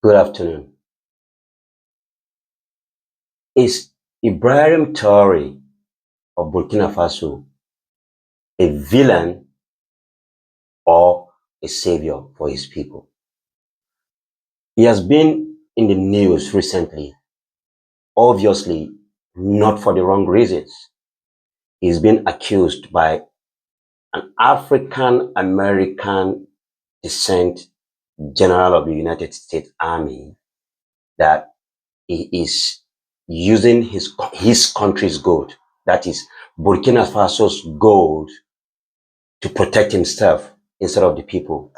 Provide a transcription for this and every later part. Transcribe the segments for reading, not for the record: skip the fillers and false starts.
Good afternoon. Is Ibrahim Traore of Burkina Faso a villain or a savior for his people? He has been in the news recently, obviously not for the wrong reasons. He's been accused by an African American descent general of the United States Army that he is using his country's gold, that is Burkina Faso's gold, to protect himself instead of the people.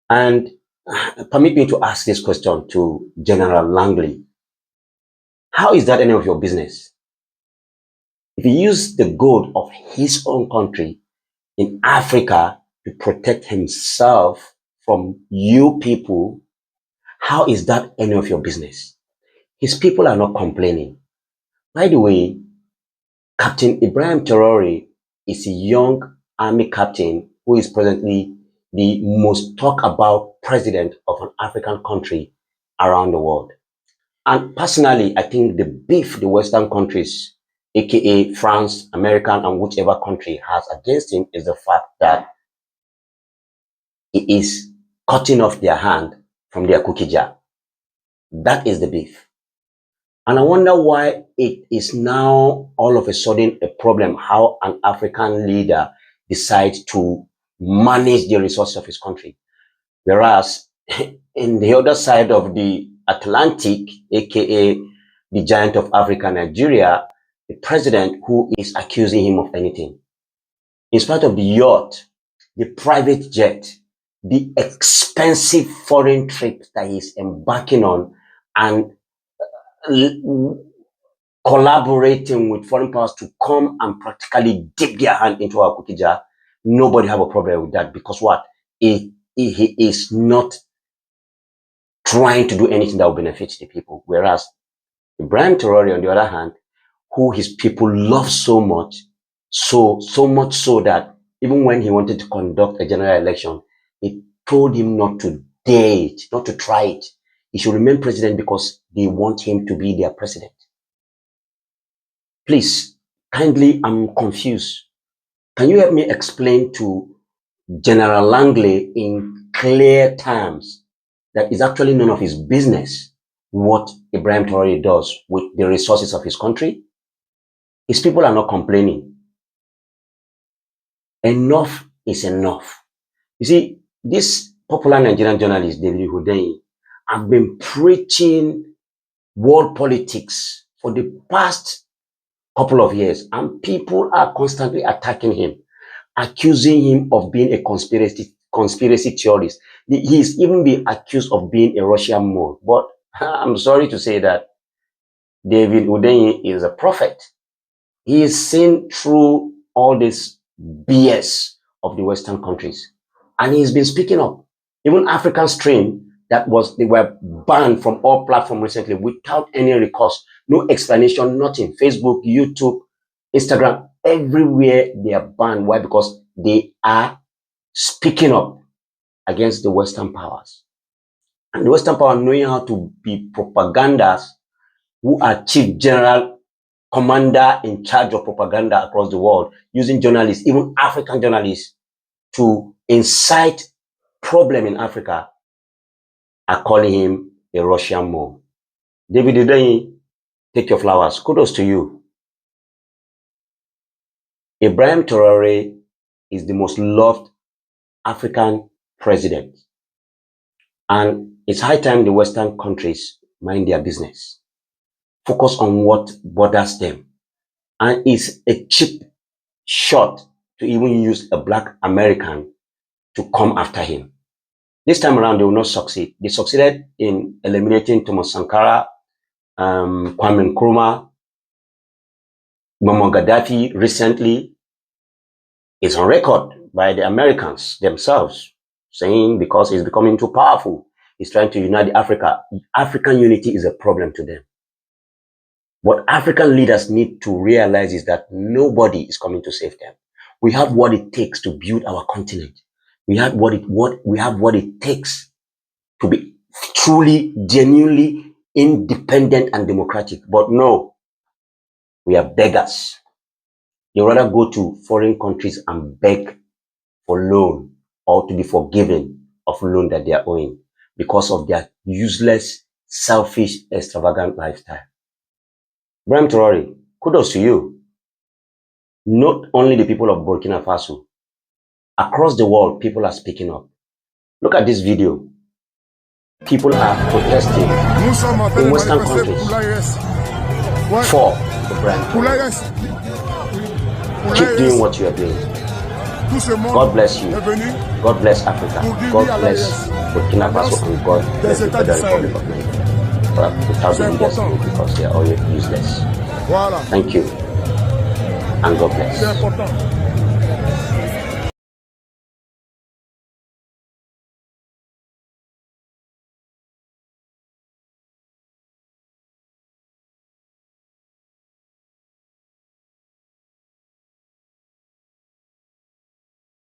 And permit me to ask this question to General Langley. How is that any of your business? If he used the gold of his own country in Africa to protect himself from you people, how is that any of your business? His people are not complaining. By the way, Captain Ibrahim Traore is a young army captain who is presently the most talked about president of an African country around the world. And personally, I think the beef the Western countries, aka France, American, and whichever country has against him is the fact that he is cutting off their hand from their cookie jar. That is the beef. And I wonder why it is now all of a sudden a problem how an African leader decides to manage the resources of his country. Whereas in the other side of the Atlantic, aka the giant of Africa, Nigeria, the president who is accusing him of anything. In spite of the yacht, the private jet, the expensive foreign trip that he's embarking on, and collaborating with foreign powers to come and practically dip their hand into our cookie jar, nobody have a problem with that, because what? He is not trying to do anything that will benefit the people. Whereas Ibrahim Traore, on the other hand, who his people love so much, so much so that even when he wanted to conduct a general election, he told him not to dare it, not to try it. He should remain president because they want him to be their president. Please, kindly, I'm confused. Can you help me explain to General Langley in clear terms that it's actually none of his business what Ibrahim Traore does with the resources of his country? His people are not complaining. Enough is enough. You see, this popular Nigerian journalist, David Hudeyi, have been preaching world politics for the past couple of years, and people are constantly attacking him, accusing him of being a conspiracy theorist. He's even been accused of being a Russian mole. But I'm sorry to say that David Hudeyi is a prophet. He is seen through all this BS of the Western countries, and he's been speaking up. Even African Stream, they were banned from all platforms recently without any recourse, no explanation, nothing. Facebook, YouTube, Instagram, everywhere they are banned. Why? Because they are speaking up against the Western powers. And the Western power knowing how to be propagandas who are chief general commander in charge of propaganda across the world, using journalists, even African journalists, to incite problem in Africa, are calling him a Russian mole. David Hudeyi, take your flowers. Kudos to you. Ibrahim Traore is the most loved African president. And it's high time the Western countries mind their business. Focus on what bothers them. And it's a cheap shot to even use a black American to come after him. This time around, they will not succeed. They succeeded in eliminating Thomas Sankara, Kwame Nkrumah, Muammar Gaddafi recently. Is on record by the Americans themselves, saying because he's becoming too powerful, he's trying to unite Africa. African unity is a problem to them. What African leaders need to realize is that nobody is coming to save them. We have what it takes to build our continent. We have what it takes to be truly, genuinely independent and democratic. But no, we are beggars. They rather go to foreign countries and beg for loan or to be forgiven of loan that they are owing because of their useless, selfish, extravagant lifestyle. Ibrahim Traore, kudos to you. Not only the people of Burkina Faso, across the world, people are speaking up. Look at this video. People are protesting in Western countries for Ibrahim Traore. Keep doing what you are doing. God bless you. God bless Africa. God bless Burkina Faso, and God bless the Federal Republic of Nigeria. But without the leaders, because they are all useless. Thank you. And God bless.